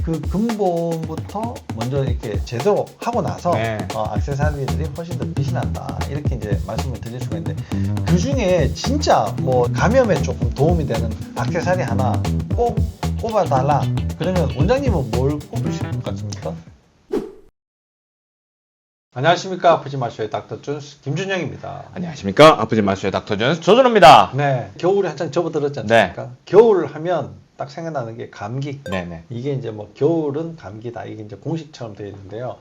그 근본부터 먼저 이렇게 제대로 하고 나서 네. 액세서리들이 훨씬 더 빛이 난다 이렇게 이제 말씀을 드릴 수가 있는데, 그 중에 진짜 뭐 감염에 조금 도움이 되는 액세서리 하나 꼭 꼽아달라 그러면 원장님은 뭘 꼽으실 것 같습니까? 안녕하십니까, 아프지 마쇼의 닥터 존스 김준영입니다. 안녕하십니까. 아프지 마쇼의 닥터 존스 조준호입니다. 네, 겨울이 한창 접어들었지 않습니까? 겨울 하면 딱 생각나는 게 감기. 네네. 이게 이제 뭐 겨울은 감기다, 이게 이제 공식처럼 되어 있는데요.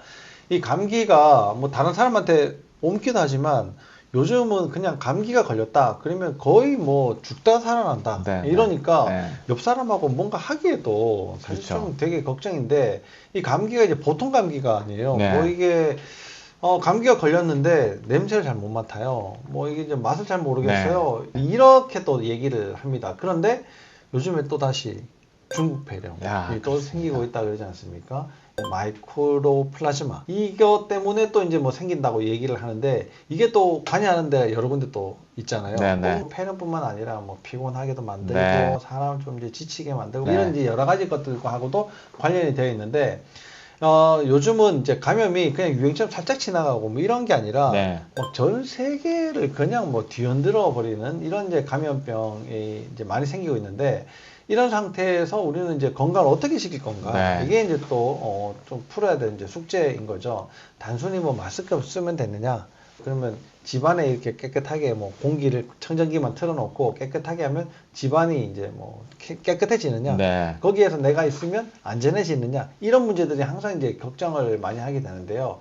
이 감기가 뭐 다른 사람한테 옮기도 하지만 요즘은 그냥 감기가 걸렸다 그러면 거의 뭐 죽다 살아난다 이러니까 옆 사람하고 뭔가 하기에도 사실 그렇죠. 좀 되게 걱정인데, 이 감기가 이제 보통 감기가 아니에요. 네. 뭐 이게 감기가 걸렸는데 냄새를 잘 못 맡아요. 뭐 이게 이제 맛을 잘 모르겠어요. 이렇게 또 얘기를 합니다. 그런데 요즘에 또 다시 중국 폐렴이 또 생기고 있다 그러지 않습니까? 마이크로 플라즈마 이것 때문에 또 이제 뭐 생긴다고 얘기를 하는데, 이게 또 관여하는 데 여러 군데 또 있잖아요. 뭐 폐렴뿐만 아니라 뭐 피곤하게도 만들고 사람을 좀 이제 지치게 만들고 이런 이제 여러 가지 것들과 하고도 관련이 되어 있는데, 요즘은 이제 감염이 그냥 유행처럼 살짝 지나가고 뭐 이런 게 아니라 막 전 세계를 그냥 뭐 뒤흔들어 버리는 이런 이제 감염병이 이제 많이 생기고 있는데, 이런 상태에서 우리는 이제 건강을 어떻게 지킬 건가? 이게 이제 또 좀 풀어야 되는 이제 숙제인 거죠. 단순히 뭐 마스크 쓰면 되느냐? 그러면 집안에 이렇게 깨끗하게 뭐 공기를 청정기만 틀어놓고 깨끗하게 하면 집안이 이제 뭐 깨끗해지느냐? 거기에서 내가 있으면 안전해지느냐? 이런 문제들이 항상 이제 걱정을 많이 하게 되는데요.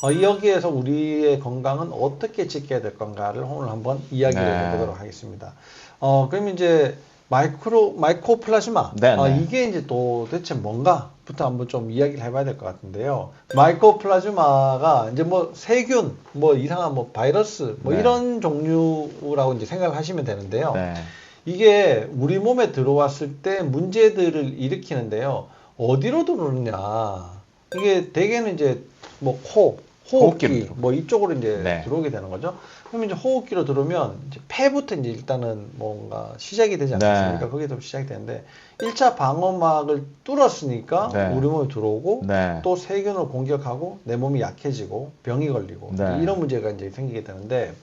여기에서 우리의 건강은 어떻게 지켜야 될 건가를 오늘 한번 이야기를 해보도록 하겠습니다. 그럼 이제 마이코플라즈마 이게 이제 도대체 뭔가부터 한번 좀 이야기를 해봐야 될 것 같은데요. 마이코플라즈마가 이제 뭐 세균, 뭐 이상한 뭐 바이러스, 뭐 이런 종류라고 이제 생각을 하시면 되는데요. 이게 우리 몸에 들어왔을 때 문제들을 일으키는데요. 어디로 들어오느냐? 이게 대개는 이제 뭐 호흡기 뭐 이쪽으로 이제 들어오게 되는 거죠. 그럼 이제 호흡기로 들어오면 이제 폐부터 이제 일단은 뭔가 시작이 되지 않겠습니까? 거기서 시작이 되는데 1차 방어막을 뚫었으니까 우리 몸에 들어오고 또 세균을 공격하고 내 몸이 약해지고 병이 걸리고 이런 문제가 이제 생기게 되는데,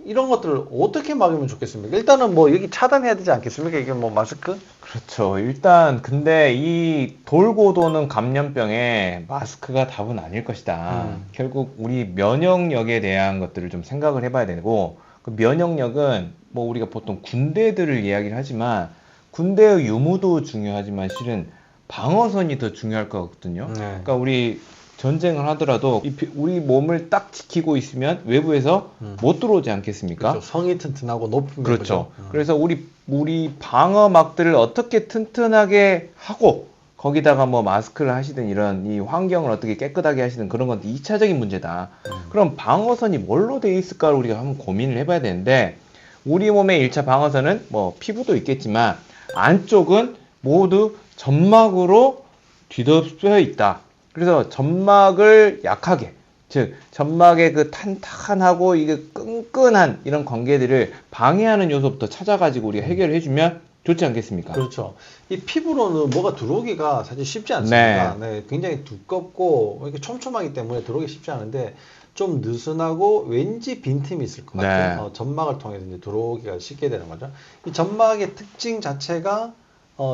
이런 것들을 어떻게 막으면 좋겠습니까? 일단은 뭐 여기 차단해야 되지 않겠습니까? 이게 뭐 마스크? 그렇죠. 일단 근데 이 돌고 도는 감염병에 마스크가 답은 아닐 것이다. 결국 우리 면역력에 대한 것들을 좀 생각을 해봐야 되고, 그 면역력은 뭐 우리가 보통 군대들을 이야기를 하지만 군대의 유무도 중요하지만 실은 방어선이 더 중요할 것 같거든요. 그러니까 우리 전쟁을 하더라도 우리 몸을 딱 지키고 있으면 외부에서 못 들어오지 않겠습니까? 그렇죠. 성이 튼튼하고 높은 그렇죠. 그래서 우리 방어막들을 어떻게 튼튼하게 하고 거기다가 뭐 마스크를 하시든 이런 이 환경을 어떻게 깨끗하게 하시든 그런 건 2차적인 문제다. 그럼 방어선이 뭘로 되어 있을까를 우리가 한번 고민을 해봐야 되는데, 우리 몸의 1차 방어선은 뭐 피부도 있겠지만 안쪽은 모두 점막으로 뒤덮여 있다. 그래서 점막을 약하게, 즉 점막의 그 탄탄하고 이게 끈끈한 이런 관계들을 방해하는 요소부터 찾아가지고 우리가 해결을 해주면 좋지 않겠습니까? 그렇죠. 이 피부로는 뭐가 들어오기가 사실 쉽지 않습니다. 굉장히 두껍고 이렇게 촘촘하기 때문에 들어오기 쉽지 않은데, 좀 느슨하고 왠지 빈틈이 있을 것 같아요. 점막을 통해서 이제 들어오기가 쉽게 되는 거죠. 이 점막의 특징 자체가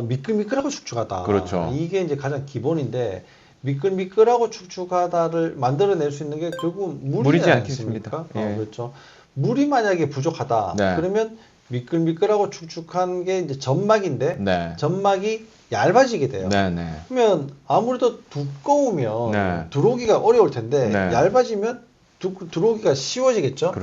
미끌미끌하고 축축하다. 그렇죠. 이게 이제 가장 기본인데, 미끌미끌하고 축축하다를 만들어낼 수 있는 게 결국 물이지 않겠습니까? 그렇죠. 물이 만약에 부족하다. 그러면 미끌미끌하고 축축한 게 이제 점막인데 점막이 얇아지게 돼요. 그러면 아무래도 두꺼우면 들어오기가 어려울 텐데 얇아지면 들어오기가 쉬워지겠죠.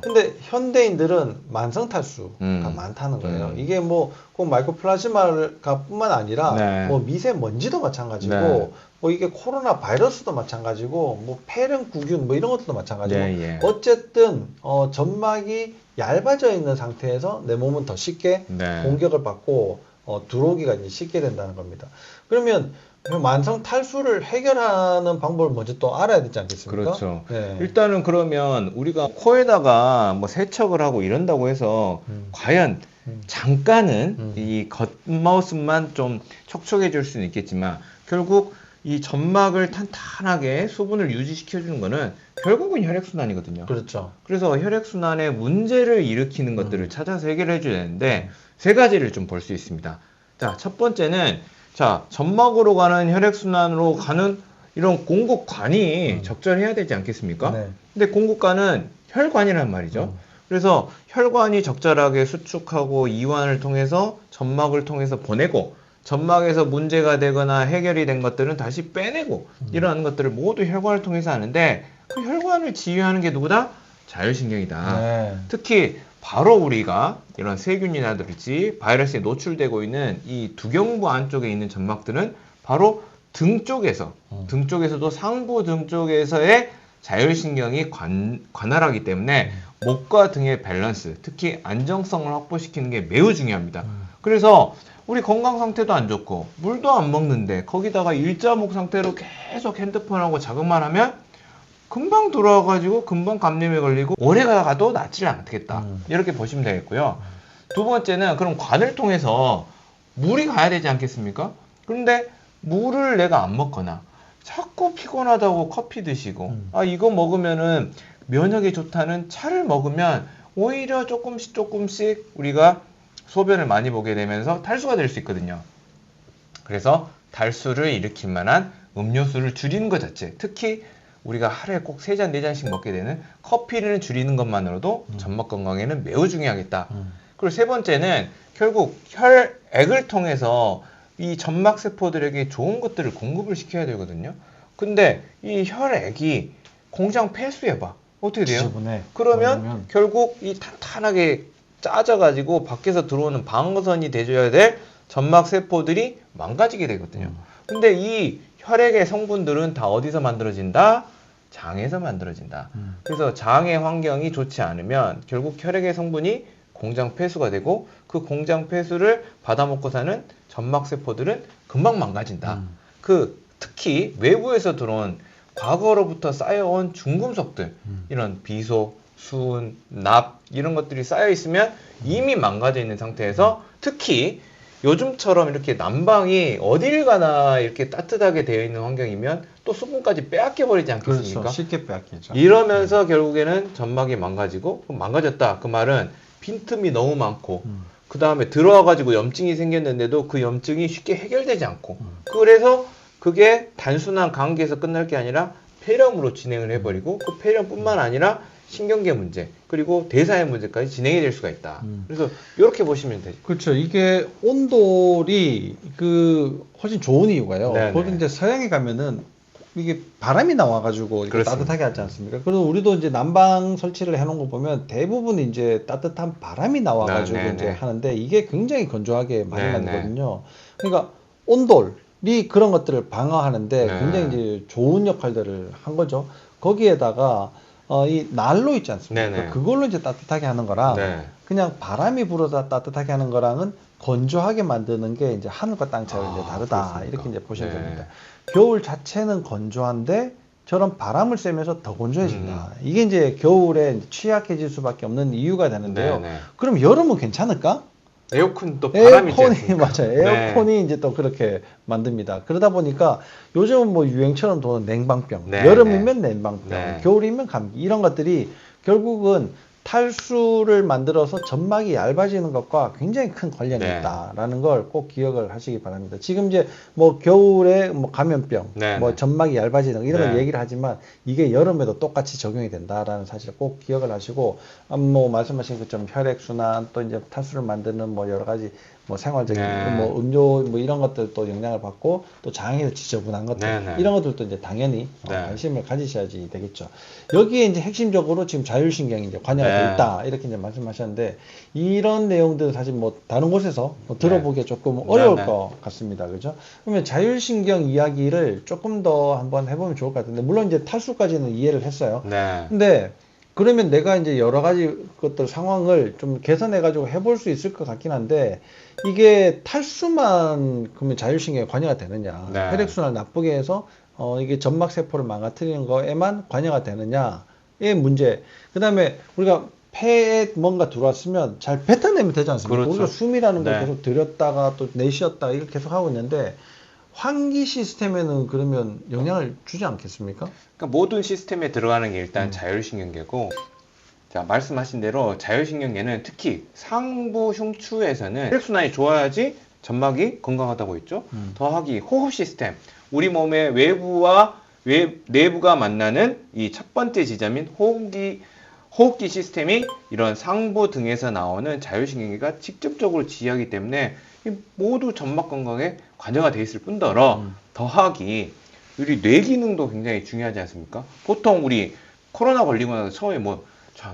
근데 현대인들은 만성탈수가 많다는 거예요. 이게 뭐 꼭 마이코플라즈마가 뿐만 아니라 뭐 미세먼지도 마찬가지고 뭐 이게 코로나 바이러스도 마찬가지고 뭐 폐렴구균 뭐 이런 것들도 마찬가지고 어쨌든 점막이 얇아져 있는 상태에서 내 몸은 더 쉽게 공격을 받고 들어오기가 이제 쉽게 된다는 겁니다. 그러면 만성 탈수를 해결하는 방법을 먼저 또 알아야 되지 않겠습니까? 그렇죠. 네. 일단은 그러면 우리가 코에다가 뭐 세척을 하고 이런다고 해서 과연 잠깐은 이 겉모습만 좀 촉촉해 줄 수는 있겠지만 결국 이 점막을 탄탄하게 수분을 유지시켜 주는 거는 결국은 혈액순환이거든요. 그렇죠. 그래서 혈액순환에 문제를 일으키는 것들을 찾아서 해결해 줘야 되는데 세 가지를 좀 볼 수 있습니다. 자, 첫 번째는 자, 점막으로 가는 혈액순환으로 가는 이런 공급관이 적절해야 되지 않겠습니까? 네. 근데 공급관은 혈관이란 말이죠. 그래서 혈관이 적절하게 수축하고 이완을 통해서 점막을 통해서 보내고 점막에서 문제가 되거나 해결이 된 것들은 다시 빼내고 이러한 것들을 모두 혈관을 통해서 하는데 그 혈관을 지휘하는 게 누구다? 자율신경이다. 네. 특히 바로 우리가 이런 세균이라든지 바이러스에 노출되고 있는 이 두경부 안쪽에 있는 점막들은 바로 등 쪽에서 등 쪽에서도 상부 등 쪽에서의 자율신경이 관할하기 때문에 목과 등의 밸런스, 특히 안정성을 확보시키는 게 매우 중요합니다. 그래서 우리 건강 상태도 안 좋고 물도 안 먹는데 거기다가 일자목 상태로 계속 핸드폰하고 자극만 하면 금방 돌아와가지고 금방 감염에 걸리고 오래 가도 낫지를 않겠다. 이렇게 보시면 되겠고요. 두 번째는 그럼 관을 통해서 물이 가야 되지 않겠습니까? 그런데 물을 내가 안 먹거나 자꾸 피곤하다고 커피 드시고 아 이거 먹으면은 면역에 좋다는 차를 먹으면 오히려 조금씩 우리가 소변을 많이 보게 되면서 탈수가 될 수 있거든요. 그래서 탈수를 일으킬 만한 음료수를 줄이는 것 자체, 특히 우리가 하루에 꼭 3잔, 4잔씩 먹게 되는 커피를 줄이는 것만으로도 점막 건강에는 매우 중요하겠다. 그리고 세 번째는 결국 혈액을 통해서 이 점막 세포들에게 좋은 것들을 공급을 시켜야 되거든요. 근데 이 혈액이 공장 폐수해봐. 어떻게 돼요? 지저분해. 그러면 결국 이 탄탄하게 짜져가지고 밖에서 들어오는 방어선이 돼줘야 될 점막 세포들이 망가지게 되거든요. 근데 이 혈액의 성분들은 다 어디서 만들어진다? 장에서 만들어진다. 그래서 장의 환경이 좋지 않으면 결국 혈액의 성분이 공장 폐수가 되고 그 공장 폐수를 받아먹고 사는 점막 세포들은 금방 망가진다. 특히 외부에서 들어온 과거로부터 쌓여온 중금속들, 이런 비소, 수은, 납 이런 것들이 쌓여 있으면 이미 망가져 있는 상태에서 특히 요즘처럼 이렇게 난방이 어딜 가나 이렇게 따뜻하게 되어 있는 환경이면 또 수분까지 빼앗겨 버리지 않겠습니까? 그렇죠. 쉽게 빼앗기죠. 이러면서 결국에는 점막이 망가지고 그럼 망가졌다. 그 말은 빈틈이 너무 많고 그 다음에 들어와가지고 염증이 생겼는데도 그 염증이 쉽게 해결되지 않고 그래서 그게 단순한 감기에서 끝날 게 아니라 폐렴으로 진행을 해버리고 그 폐렴뿐만 아니라 신경계 문제 그리고 대사의 문제까지 진행이 될 수가 있다. 그래서 이렇게 보시면 되죠. 그렇죠. 이게 온돌이 훨씬 좋은 이유가요. 네네. 거기 이제 서양에 가면은 이게 바람이 나와가지고 이렇게 따뜻하게 하지 않습니까? 그래서 우리도 이제 난방 설치를 해놓은 거 보면 대부분 이제 따뜻한 바람이 나와가지고 네네네. 이제 하는데 이게 굉장히 건조하게 많이 네네. 만들거든요. 그러니까 온돌이 그런 것들을 방어하는데 네. 굉장히 이제 좋은 역할들을 한 거죠. 거기에다가 이 난로 있지 않습니까? 네네. 그걸로 이제 따뜻하게 하는 거랑 네. 그냥 바람이 불어서 따뜻하게 하는 거랑은 건조하게 만드는 게 이제 하늘과 땅 차이가 이제 다르다. 그렇습니까? 이렇게 이제 보시면 네. 됩니다. 겨울 자체는 건조한데 저런 바람을 쐬면서 더 건조해진다. 이게 이제 겨울에 취약해질 수밖에 없는 이유가 되는데요. 네네. 그럼 여름은 괜찮을까? 에어컨 또 바람이 있지 에어컨이 않습니까? 맞아요. 에어컨이 이제 또 그렇게 만듭니다. 그러다 보니까 요즘은 뭐 유행처럼 도는 냉방병, 네, 여름이면 냉방병, 네. 겨울이면 감기 이런 것들이 결국은 탈수를 만들어서 점막이 얇아지는 것과 굉장히 큰 관련이 네. 있다라는 걸 꼭 기억을 하시기 바랍니다. 지금 이제 뭐 겨울에 뭐 감염병, 네, 뭐 네. 점막이 얇아지는 거 이런 걸 네. 얘기를 하지만 이게 여름에도 똑같이 적용이 된다라는 사실을 꼭 기억을 하시고 뭐 말씀하신 것처럼 혈액 순환 또 이제 탈수를 만드는 뭐 여러 가지 뭐 생활적인 네. 뭐 음료 뭐 이런 것들도 영향을 받고 또 장에서 지저분한 것들 네, 네. 이런 것들도 이제 당연히 네. 관심을 가지셔야지 되겠죠. 여기에 이제 핵심적으로 지금 자율신경이 이제 관여가 네. 돼 있다 이렇게 이제 말씀하셨는데 이런 내용들은 사실 뭐 다른 곳에서 뭐 들어보기에 조금 어려울 네, 네. 것 같습니다. 그죠? 그러면 자율신경 이야기를 조금 더 한번 해보면 좋을 것 같은데 물론 이제 탈수까지는 이해를 했어요. 네. 근데 그러면 내가 이제 여러 가지 것들 상황을 좀 개선해가지고 해볼 수 있을 것 같긴 한데, 이게 탈수만 그러면 자율신경에 관여가 되느냐, 네. 혈액순환을 나쁘게 해서 이게 점막세포를 망가뜨리는 거에만 관여가 되느냐의 문제. 그 다음에 우리가 폐에 뭔가 들어왔으면 잘 뱉어내면 되지 않습니까? 그렇죠. 우리가 숨이라는 걸 네. 계속 들였다가 또 내쉬었다가 이렇게 계속 하고 있는데, 환기 시스템에는 그러면 영향을 주지 않겠습니까? 그러니까 모든 시스템에 들어가는 게 일단 음. 자율신경계고, 자, 말씀하신 대로 자율신경계는 특히 상부 흉추에서는 혈액순환이 좋아야지 점막이 건강하다고 했죠. 더하기 호흡 시스템, 우리 몸의 외부와 내부가 만나는 이 첫 번째 지점인 호흡기 시스템이 이런 상부 등에서 나오는 자율신경계가 직접적으로 지휘하기 때문에 모두 점막 건강에 관여가 돼 있을 뿐더러 더하기 우리 뇌 기능도 굉장히 중요하지 않습니까? 보통 우리 코로나 걸리고 나서 처음에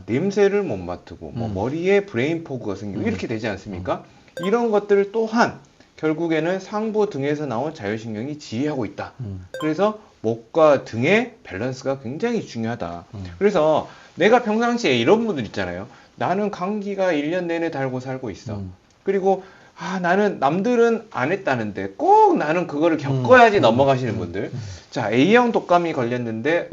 냄새를 못 맡고 머리에 브레인 포그가 생기고 이렇게 되지 않습니까? 이런 것들 또한 결국에는 상부 등에서 나온 자율신경이 지휘하고 있다. 그래서 목과 등의 밸런스가 굉장히 중요하다. 그래서 내가 평상시에 이런 분들 있잖아요. 나는 감기가 1년 내내 달고 살고 있어. 그리고 나는 남들은 안 했다는데 꼭 나는 그거를 겪어야지 넘어가시는 분들. 자, A형 독감이 걸렸는데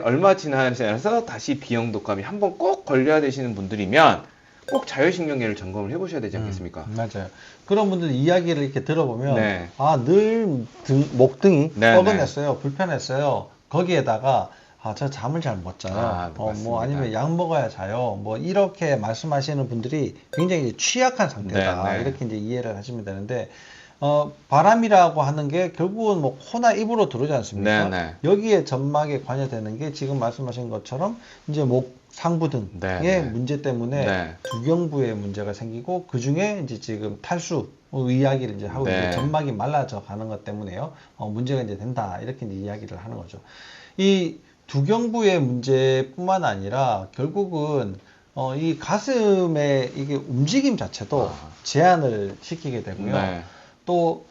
얼마 지나지 않아서 다시 B형 독감이 한번 꼭 걸려야 되시는 분들이면 꼭 자율신경계를 점검을 해보셔야 되지 않겠습니까? 맞아요. 그런 분들 이야기를 이렇게 들어보면 네. 늘 목등이 네, 뻐근했어요. 불편했어요. 거기에다가 저 잠을 잘 못 자요. 맞습니다. 아니면 약 먹어야 자요. 이렇게 말씀하시는 분들이 굉장히 취약한 상태다. 네, 네. 이렇게 이제 이해를 하시면 되는데, 바람이라고 하는 게 결국은 코나 입으로 들어오지 않습니까? 네, 네. 여기에 점막에 관여되는 게 지금 말씀하신 것처럼 이제 목 상부 등의 네. 문제 때문에 네. 두경부에 문제가 생기고, 그 중에 이제 지금 탈수 이야기를 이제 하고 네. 있는데, 점막이 말라져 가는 것 때문에요. 문제가 이제 된다. 이렇게 이제 이야기를 하는 거죠. 이 두경부의 문제뿐만 아니라 결국은 이 가슴의 이게 움직임 자체도 제한을 시키게 되고요. 네. 또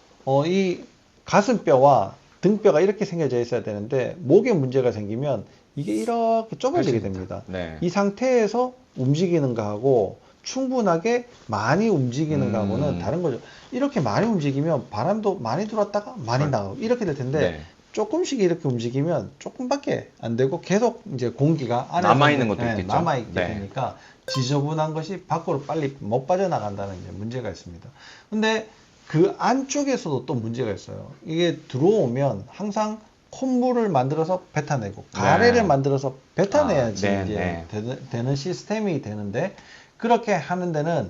이 가슴뼈와 등뼈가 이렇게 생겨져 있어야 되는데, 목에 문제가 생기면 이게 이렇게 좁아지게 됩니다. 네. 이 상태에서 움직이는 거하고 충분하게 많이 움직이는 거하고는 다른 거죠. 이렇게 많이 움직이면 바람도 많이 들어왔다가 많이 나가고 이렇게 될 텐데, 네. 조금씩 이렇게 움직이면 조금밖에 안 되고 계속 이제 공기가 안에 남아있는 것도 있겠죠. 남아있게 네. 되니까 지저분한 것이 밖으로 빨리 못 빠져나간다는 이제 문제가 있습니다. 근데 그 안쪽에서도 또 문제가 있어요. 이게 들어오면 항상 콧물을 만들어서 뱉어내고 가래를 만들어서 뱉어내야지 이제 되는 시스템이 되는데, 그렇게 하는 데는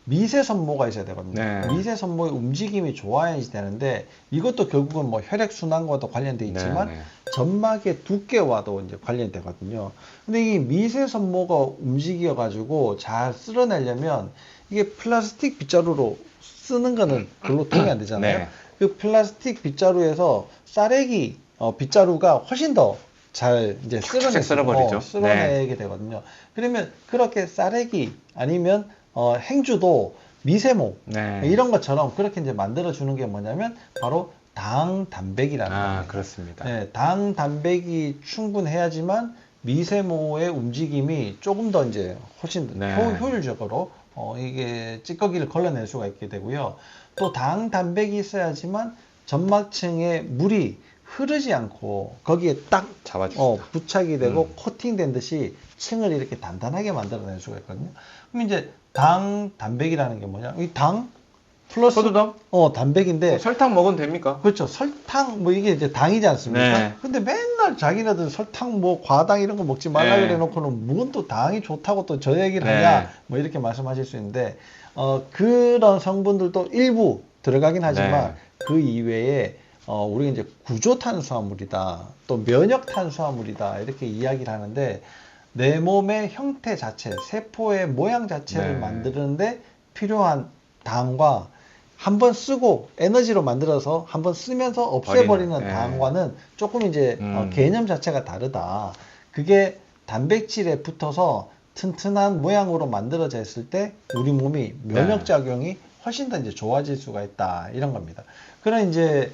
미세선모가 있어야 되거든요. 네. 미세선모의 움직임이 좋아야지 되는데, 이것도 결국은 혈액순환과도 관련돼 있지만 점막의 두께와도 이제 관련되거든요. 근데 이 미세선모가 움직여 가지고 잘 쓸어내려면 이게 플라스틱 빗자루로 쓰는 거는 별로 도움이 안 되잖아요. 네. 그 플라스틱 빗자루에서 쌀액이 빗자루가 훨씬 더 잘 이제 쓸어내게 되거든요. 그러면 그렇게 쌀액이 아니면 행주도 미세모 이런 것처럼 그렇게 이제 만들어 주는 게 뭐냐면 바로 당 단백이라는 겁니다. 그렇습니다. 네, 당 단백이 충분해야지만 미세모의 움직임이 조금 더 이제 훨씬 효율적으로 이게 찌꺼기를 걸러낼 수가 있게 되고요. 또 당 단백이 있어야지만 점막층에 물이 흐르지 않고 거기에 딱 부착이 되고 코팅된 듯이 층을 이렇게 단단하게 만들어낼 수가 있거든요. 그럼 이제 당 단백이라는 게 뭐냐? 이 당 플러스 소두당? 단백인데 설탕 먹으면 됩니까? 그렇죠. 설탕 이게 이제 당이지 않습니까? 네. 근데 맨날 자기네들 설탕 과당 이런 거 먹지 말라 그래 놓고는 무슨 또 당이 좋다고 또 저 얘기를 하냐 이렇게 말씀하실 수 있는데, 그런 성분들도 일부 들어가긴 하지만 그 이외에 우리가 이제 구조탄수화물이다, 또 면역탄수화물이다 이렇게 이야기를 하는데, 내 몸의 형태 자체, 세포의 모양 자체를 만드는데 필요한 당과 한번 쓰고 에너지로 만들어서 한번 쓰면서 없애버리는 당과는 조금 이제 개념 자체가 다르다. 그게 단백질에 붙어서 튼튼한 모양으로 만들어져 있을 때 우리 몸이 면역작용이 훨씬 더 이제 좋아질 수가 있다. 이런 겁니다. 그런 이제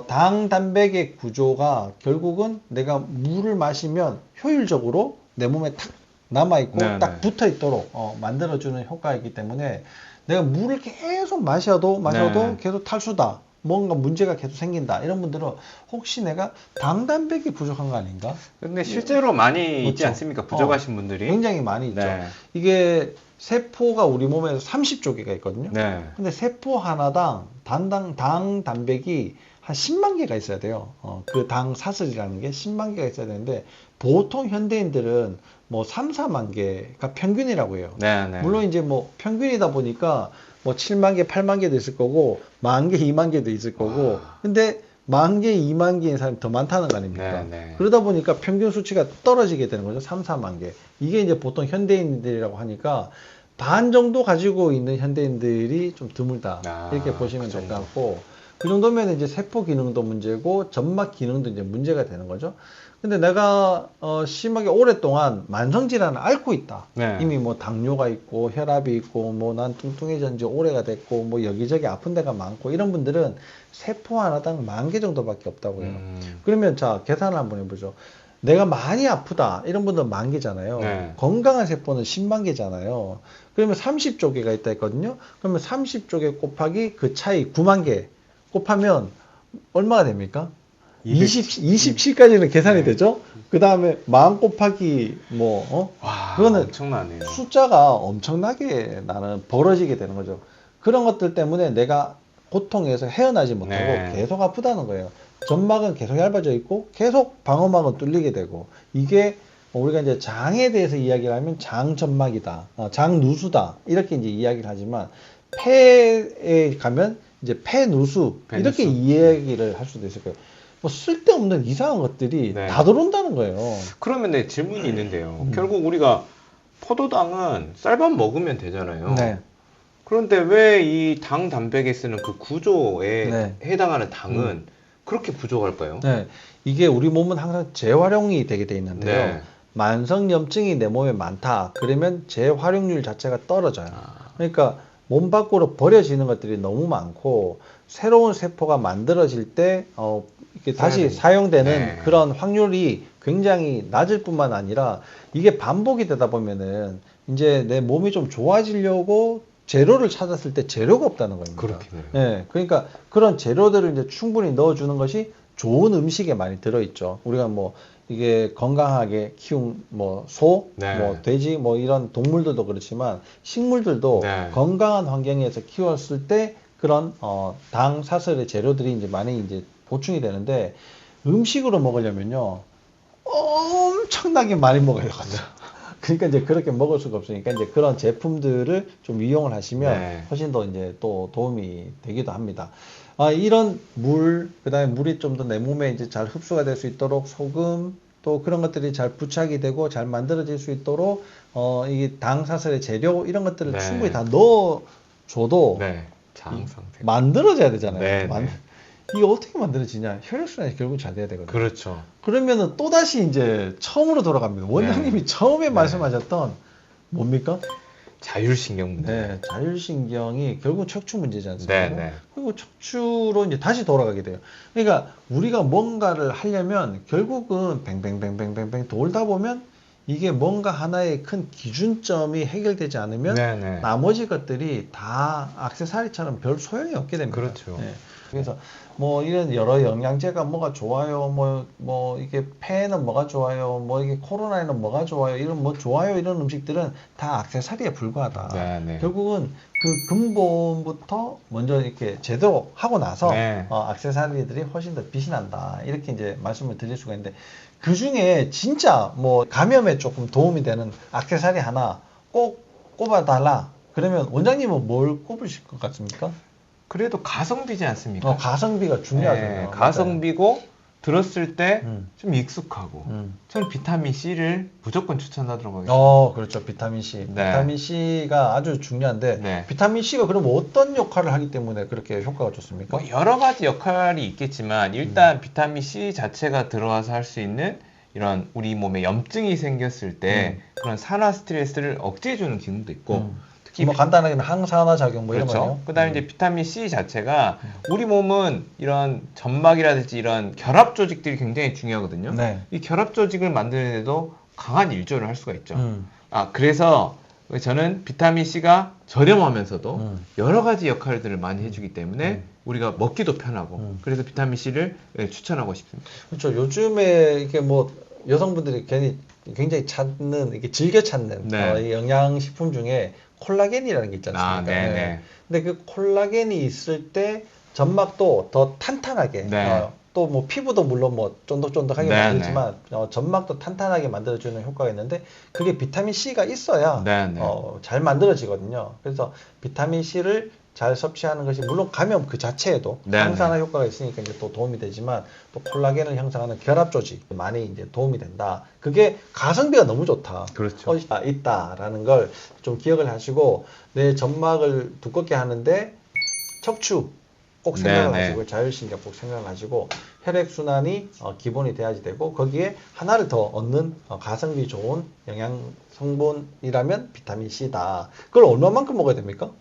당 단백의 구조가 결국은 내가 물을 마시면 효율적으로 내 몸에 탁 남아있고 네, 딱 네. 붙어있도록 만들어주는 효과가 있기 때문에 내가 물을 계속 마셔도 네. 계속 탈수다. 뭔가 문제가 계속 생긴다. 이런 분들은 혹시 내가 당단백이 부족한 거 아닌가? 근데 실제로 많이 있지 그렇죠. 않습니까? 부족하신 분들이. 굉장히 많이 있죠. 네. 이게 세포가 우리 몸에 30조 개가 있거든요. 네. 근데 세포 하나당 당 단백이 한 10만 개가 있어야 돼요. 그 당 사슬이라는 게 10만 개가 있어야 되는데 보통 현대인들은 뭐 3, 4만 개가 평균이라고 해요. 네, 네. 물론 이제 뭐 평균이다 보니까 뭐 7만 개, 8만 개도 있을 거고, 10,000개, 2만 개도 있을 거고, 근데 10,000개, 2만 개인 사람이 더 많다는 거 아닙니까? 네, 네. 그러다 보니까 평균 수치가 떨어지게 되는 거죠. 3, 4만 개. 이게 이제 보통 현대인들이라고 하니까 반 정도 가지고 있는 현대인들이 좀 드물다. 이렇게 보시면 될 것 같고, 그 정도면 이제 세포 기능도 문제고, 점막 기능도 이제 문제가 되는 거죠. 근데 내가 심하게 오랫동안 만성질환을 앓고 있다. 네. 이미 뭐 당뇨가 있고 혈압이 있고 뭐 난 뚱뚱해진 지 오래가 됐고 뭐 여기저기 아픈 데가 많고 이런 분들은 세포 하나당 10,000개 정도밖에 없다고 해요. 그러면 자 계산을 한번 해보죠. 내가 많이 아프다 이런 분들은 10,000개잖아요. 네. 건강한 세포는 10만 개잖아요. 그러면 30조 개가 있다 했거든요. 그러면 30조 개 곱하기 그 차이 9만 개 곱하면 얼마가 됩니까? 27까지는 계산이 되죠? 그 다음에 10,000 곱하기 와, 그거는 엄청나네요. 숫자가 엄청나게 나는 벌어지게 되는 거죠. 그런 것들 때문에 내가 고통에서 헤어나지 못하고 네. 계속 아프다는 거예요. 점막은 계속 얇아져 있고 계속 방어막은 뚫리게 되고 이게 우리가 이제 장에 대해서 이야기를 하면 장점막이다, 장누수다 이렇게 이제 이야기를 하지만 폐에 가면 이제 폐누수 이렇게 이야기를 할 수도 있을 거예요. 뭐 쓸데없는 이상한 것들이 네. 다 들어온다는 거예요. 그러면 네, 질문이 있는데요. 결국 우리가 포도당은 쌀밥 먹으면 되잖아요. 네. 그런데 왜 이 당 단백에 쓰는 그 구조에 네. 해당하는 당은 그렇게 부족할까요? 네. 이게 우리 몸은 항상 재활용이 되게 돼 있는데요. 네. 만성염증이 내 몸에 많다. 그러면 재활용률 자체가 떨어져요. 그러니까 몸 밖으로 버려지는 것들이 너무 많고 새로운 세포가 만들어질 때 이렇게 다시 사용되는 네. 그런 확률이 굉장히 낮을 뿐만 아니라 이게 반복이 되다 보면은 이제 내 몸이 좀 좋아지려고 재료를 찾았을 때 재료가 없다는 겁니다. 그렇겠네요. 네, 그러니까 그런 재료들을 이제 충분히 넣어주는 것이 좋은 음식에 많이 들어있죠. 우리가 뭐 이게 건강하게 키운 뭐 소, 네. 뭐 돼지, 뭐 이런 동물들도 그렇지만 식물들도 네. 건강한 환경에서 키웠을 때 그런 당 사슬의 재료들이 이제 많이 이제 보충이 되는데 음식으로 먹으려면요 엄청나게 많이 먹어야 되거든요. 그러니까 이제 그렇게 먹을 수가 없으니까 이제 그런 제품들을 좀 이용을 하시면 네. 훨씬 더 이제 또 도움이 되기도 합니다. 이런 그다음에 물이 좀 더 내 몸에 이제 잘 흡수가 될 수 있도록 소금 또 그런 것들이 잘 부착이 되고 잘 만들어질 수 있도록 이게 당 사슬의 재료 이런 것들을 네. 충분히 다 넣어줘도 네. 장 상태. 만들어져야 되잖아요. 네, 네. 이게 어떻게 만들어지냐? 혈액순환이 결국 잘 돼야 되거든요. 그렇죠. 그러면은 또 다시 이제 처음으로 돌아갑니다. 원장님이 처음에 말씀하셨던 뭡니까? 자율신경 문제. 네, 자율신경이 결국 척추 문제지 않습니까? 네, 네. 그리고 척추로 이제 다시 돌아가게 돼요. 그러니까 우리가 뭔가를 하려면 결국은 뱅뱅뱅뱅뱅뱅 돌다 보면 이게 뭔가 하나의 큰 기준점이 해결되지 않으면 네, 네. 나머지 것들이 다 액세서리처럼 별 소용이 없게 됩니다. 그렇죠. 네. 그래서 뭐 이런 여러 영양제가 뭐가 좋아요, 뭐 이게 폐에는 뭐가 좋아요, 뭐 이게 코로나에는 뭐가 좋아요, 이런 뭐 좋아요 이런 음식들은 다 액세서리에 불과하다. 네, 네. 결국은 그 근본부터 먼저 이렇게 제대로 하고 나서 네. 액세서리들이 훨씬 더 빛이 난다. 이렇게 이제 말씀을 드릴 수가 있는데 그 중에 진짜 뭐 감염에 조금 도움이 되는 액세서리 하나 꼭 꼽아달라. 그러면 원장님은 뭘 꼽으실 것 같습니까? 그래도 가성비지 않습니까? 가성비가 중요하잖아요. 네, 가성비고 들었을 때 좀 음. 익숙하고 저는 비타민 C를 무조건 추천하도록 하겠습니다. 그렇죠. 비타민 C. 네. 비타민 C가 아주 중요한데 네. 비타민 C가 그럼 어떤 역할을 하기 때문에 그렇게 효과가 좋습니까? 뭐 여러 가지 역할이 있겠지만 일단 비타민 C 자체가 들어와서 할 수 있는 이런 우리 몸에 염증이 생겼을 때 그런 산화 스트레스를 억제해주는 기능도 있고 특히 뭐 간단하게는 항산화 작용 뭐 그렇죠. 이런 거요. 그다음에 이제 비타민 C 자체가 우리 몸은 이런 점막이라든지 이런 결합 조직들이 굉장히 중요하거든요. 네. 이 결합 조직을 만드는 데도 강한 일조를 할 수가 있죠. 그래서 저는 비타민 C가 저렴하면서도 여러 가지 역할들을 많이 해주기 때문에 우리가 먹기도 편하고 그래서 비타민 C를 추천하고 싶습니다. 그렇죠. 요즘에 이게 뭐 여성분들이 굉장히 찾는, 이게 즐겨 찾는 네. 이 영양식품 중에 콜라겐이라는 게 있지 않습니까? 네네. 근데 그 콜라겐이 있을 때 점막도 더 탄탄하게, 네. 또 뭐 피부도 물론 뭐 쫀득쫀득하게 네네. 만들지만 점막도 탄탄하게 만들어주는 효과가 있는데 그게 비타민 C가 있어야 네네. 잘 만들어지거든요. 그래서 비타민 C를 잘 섭취하는 것이 물론 감염 그 자체에도 네네. 항산화 효과가 있으니까 이제 또 도움이 되지만 또 콜라겐을 형성하는 결합 조직 많이 이제 도움이 된다. 그게 가성비가 너무 좋다. 그렇죠. 있다라는 걸 좀 기억을 하시고 내 점막을 두껍게 하는데 척추 꼭 생각을 네네. 하시고 자율신경 꼭 생각을 하시고 혈액순환이 기본이 돼야지 되고 거기에 하나를 더 얻는 가성비 좋은 영양 성분이라면 비타민 C다. 그걸 얼마만큼 먹어야 됩니까?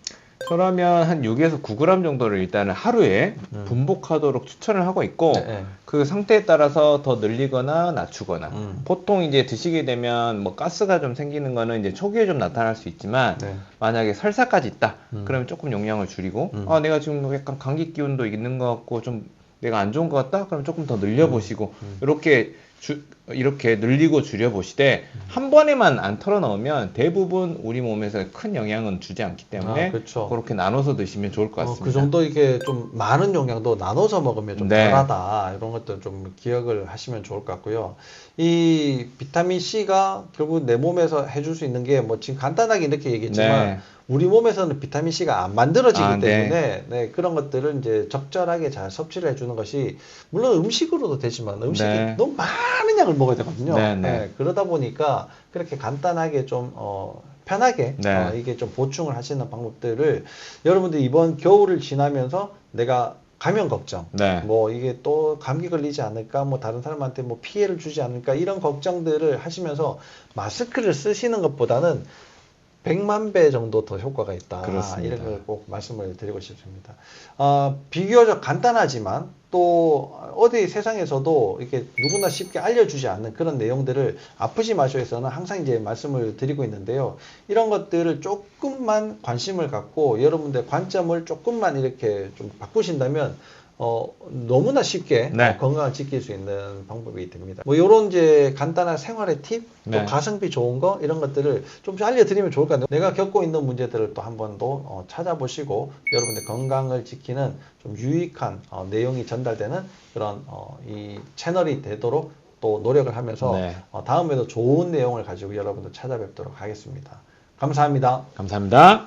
저라면 한 6에서 9g 정도를 일단은 하루에 분복하도록 추천을 하고 있고 네. 그 상태에 따라서 더 늘리거나 낮추거나 음. 보통 이제 드시게 되면 뭐 가스가 좀 생기는 거는 이제 초기에 좀 나타날 수 있지만 네. 만약에 설사까지 있다 그러면 조금 용량을 줄이고 내가 지금 약간 감기 기운도 있는 것 같고 좀 내가 안 좋은 것 같다 그럼 조금 더 늘려보시고 이렇게 늘리고 줄여보시되 한 번에만 안 털어 넣으면 대부분 우리 몸에서 큰 영향은 주지 않기 때문에 그렇죠. 그렇게 나눠서 드시면 좋을 것 같습니다. 그 정도 이게 좀 많은 용량도 나눠서 먹으면 좀 네. 덜하다. 이런 것들 좀 기억을 하시면 좋을 것 같고요. 이 비타민 C가 결국 내 몸에서 해줄 수 있는 게 뭐 지금 간단하게 이렇게 얘기했지만 네. 우리 몸에서는 비타민 C가 안 만들어지기 네. 때문에 그런 것들을 이제 적절하게 잘 섭취를 해주는 것이 물론 음식으로도 되지만 음식이 네. 너무 많은 양을 먹어야 되거든요. 네. 그러다 보니까 그렇게 간단하게 좀 편하게 네. 이게 좀 보충을 하시는 방법들을 여러분들 이번 겨울을 지나면서 내가 감염 걱정, 네. 뭐 이게 또 감기 걸리지 않을까, 뭐 다른 사람한테 뭐 피해를 주지 않을까 이런 걱정들을 하시면서 마스크를 쓰시는 것보다는 100만 배 정도 더 효과가 있다. 그렇습니다. 이런 걸 꼭 말씀을 드리고 싶습니다. 비교적 간단하지만 또 어디 세상에서도 이렇게 누구나 쉽게 알려주지 않는 그런 내용들을 아프지 마쇼에서는 항상 이제 말씀을 드리고 있는데요. 이런 것들을 조금만 관심을 갖고 여러분들 관점을 조금만 이렇게 좀 바꾸신다면 너무나 쉽게 네. 건강을 지킬 수 있는 방법이 됩니다. 뭐 요런 이제 간단한 생활의 팁, 또 네. 가성비 좋은 거 이런 것들을 좀 알려드리면 좋을 것 같아요. 내가 겪고 있는 문제들을 또 한 번 더 찾아보시고 여러분들 건강을 지키는 좀 유익한 내용이 전달되는 그런 이 채널이 되도록 또 노력을 하면서 네. 다음에도 좋은 내용을 가지고 여러분들 찾아뵙도록 하겠습니다. 감사합니다. 감사합니다.